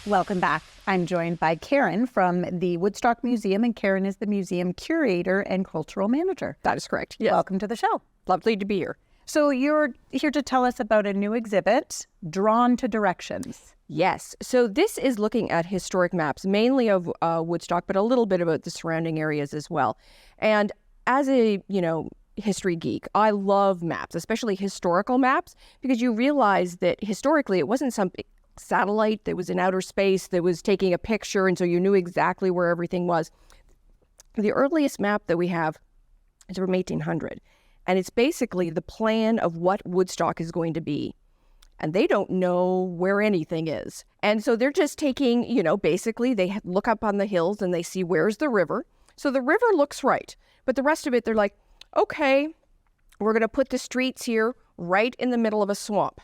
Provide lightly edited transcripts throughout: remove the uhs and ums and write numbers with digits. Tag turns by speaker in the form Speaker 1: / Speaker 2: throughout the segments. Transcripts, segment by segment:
Speaker 1: Welcome back. I'm joined by Karen from the Woodstock Museum, and Karen is the museum curator and cultural manager.
Speaker 2: That is correct. Yes.
Speaker 1: Welcome to the show.
Speaker 2: Lovely to be here.
Speaker 1: So you're here to tell us about a new exhibit, Drawn to Directions.
Speaker 2: Yes. So this is looking at historic maps, mainly of Woodstock, but a little bit about the surrounding areas as well. And as a, history geek, I love maps, especially historical maps, because you realize that historically it wasn't some satellite that was in outer space that was taking a picture, and so you knew exactly where everything was. The earliest map that we have is from 1800, and it's basically the plan of what Woodstock is going to be. And they don't know where anything is. And so they're just taking, basically they look up on the hills and they see where's the river. So the river looks right. But the rest of it, they're like, okay, we're going to put the streets here right in the middle of a swamp.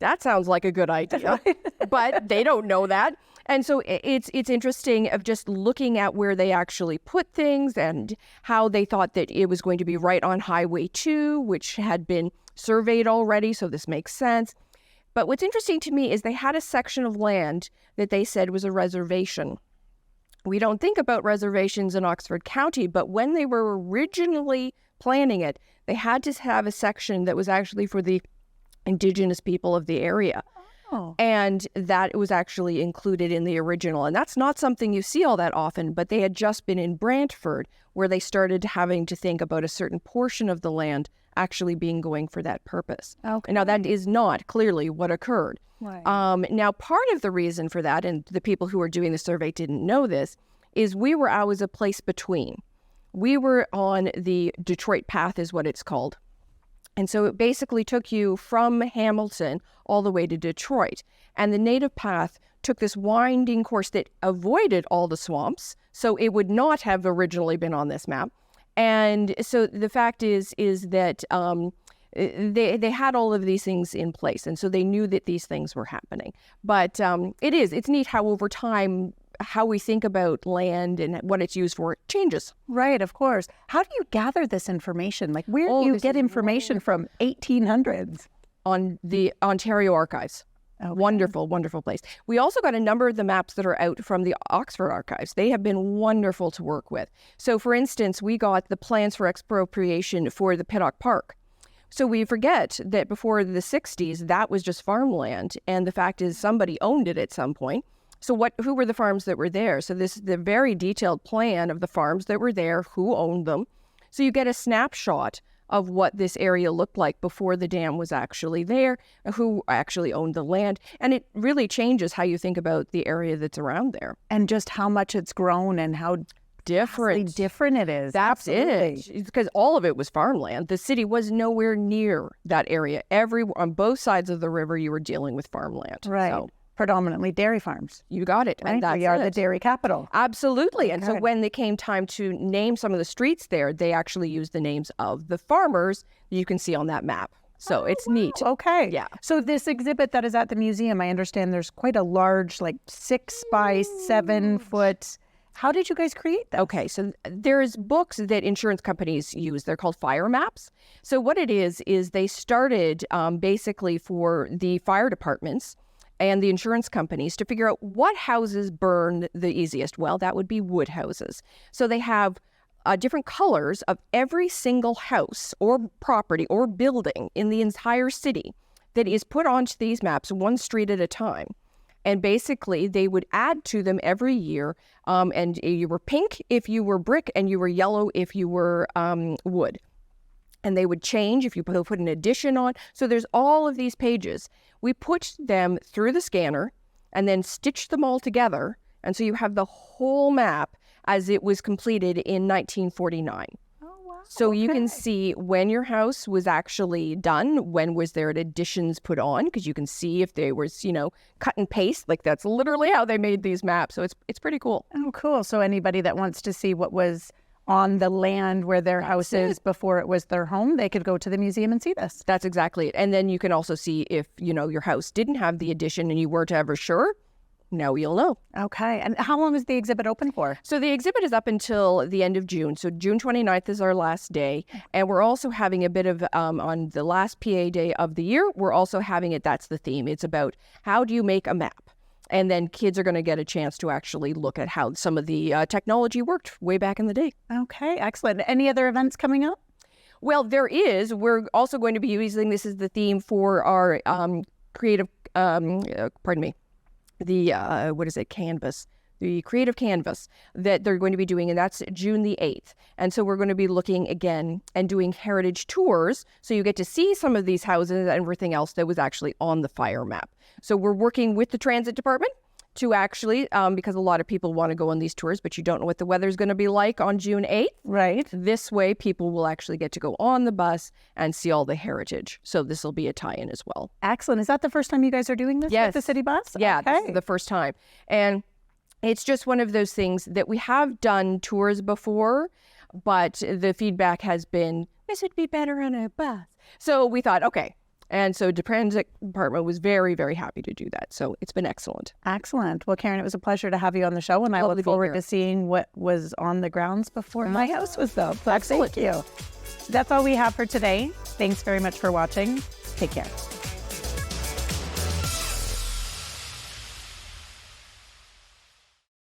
Speaker 2: That sounds like a good idea, but they don't know that. And so it's interesting of just looking at where they actually put things and how they thought that it was going to be right on Highway 2, which had been surveyed already, so this makes sense. But what's interesting to me is they had a section of land that they said was a reservation. We don't think about reservations in Oxford County, but when they were originally planning it, they had to have a section that was actually for the Indigenous people of the area. Oh. And that was actually included in the original. And that's not something you see all that often, but they had just been in Brantford where they started having to think about a certain portion of the land actually being going for that purpose. Okay. Now, that is not clearly what occurred. Right. Now, part of the reason for that, and the people who were doing the survey didn't know this, is I was a place between. We were on the Detroit Path is what it's called. And so it basically took you from Hamilton all the way to Detroit. And the native path took this winding course that avoided all the swamps. So it would not have originally been on this map. And so the fact is that they had all of these things in place. And so they knew that these things were happening. But it's neat how over time, how we think about land and what it's used for changes.
Speaker 1: Right, of course. How do you gather this information? Like, where do you get information from 1800s?
Speaker 2: On the Ontario Archives. Okay. Wonderful, wonderful place. We also got a number of the maps that are out from the Oxford Archives. They have been wonderful to work with. So, for instance, we got the plans for expropriation for the Pittock Park. So we forget that before the 60s, that was just farmland. And the fact is somebody owned it at some point. So who were the farms that were there? So this is the very detailed plan of the farms that were there, who owned them. So you get a snapshot of what this area looked like before the dam was actually there, who actually owned the land. And it really changes how you think about the area that's around there.
Speaker 1: And just how much it's grown and how different it is.
Speaker 2: That's it. Because all of it was farmland. The city was nowhere near that area. On both sides of the river, you were dealing with farmland.
Speaker 1: Right. So, predominantly dairy farms.
Speaker 2: You got it.
Speaker 1: Right? And we are the dairy capital.
Speaker 2: Absolutely. And so when they came time to name some of the streets there, they actually used the names of the farmers you can see on that map. So it's neat.
Speaker 1: Okay.
Speaker 2: Yeah.
Speaker 1: So this exhibit that is at the museum, I understand there's quite a large, 6 by 7 foot. How did you guys create that?
Speaker 2: Okay, so there's books that insurance companies use. They're called fire maps. So what it is they started basically for the fire departments and the insurance companies to figure out what houses burn the easiest. Well, that would be wood houses. So they have different colors of every single house or property or building in the entire city that is put onto these maps one street at a time. And basically, they would add to them every year. And you were pink if you were brick, and you were yellow if you were wood. And they would change if you put an addition on. So there's all of these pages. We put them through the scanner and then stitched them all together. And so you have the whole map as it was completed in 1949. So you can see when your house was actually done, when was there additions put on, because you can see if there was, cut and paste. Like that's literally how they made these maps. So it's pretty cool.
Speaker 1: Oh, cool. So anybody that wants to see what was on the land where their house is before it was their home, they could go to the museum and see this.
Speaker 2: That's exactly it. And then you can also see if, your house didn't have the addition and you weren't ever sure. Now you'll know.
Speaker 1: Okay. And how long is the exhibit open for?
Speaker 2: So the exhibit is up until the end of June. So June 29th is our last day. And we're also having a bit of, on the last PA day of the year, we're also having it, that's the theme. It's about how do you make a map? And then kids are going to get a chance to actually look at how some of the technology worked way back in the day.
Speaker 1: Okay, excellent. Any other events coming up?
Speaker 2: Well, there is. We're also going to be using this as the theme for our creative, pardon me, the, canvas. The creative canvas that they're going to be doing, and that's June the 8th. And so we're going to be looking again and doing heritage tours. So you get to see some of these houses and everything else that was actually on the fire map. So we're working with the transit department to actually, because a lot of people want to go on these tours, but you don't know what the weather's going to be like on June 8th.
Speaker 1: Right.
Speaker 2: This way, people will actually get to go on the bus and see all the heritage. So this will be a tie-in as well.
Speaker 1: Excellent. Is that the first time you guys are doing this
Speaker 2: Yes.
Speaker 1: with the city bus?
Speaker 2: Yeah,
Speaker 1: Okay.
Speaker 2: this is the first time. And it's just one of those things that we have done tours before, but the feedback has been, this would be better on a bus. So we thought, okay. And so the transit department was very, very happy to do that. So it's been excellent.
Speaker 1: Excellent. Well, Karen, it was a pleasure to have you on the show, and I
Speaker 2: Lovely
Speaker 1: look
Speaker 2: being
Speaker 1: forward
Speaker 2: here.
Speaker 1: to seeing what was on the grounds before my house was built. So
Speaker 2: Excellent.
Speaker 1: Thank you. That's all we have for today. Thanks very much for watching. Take care.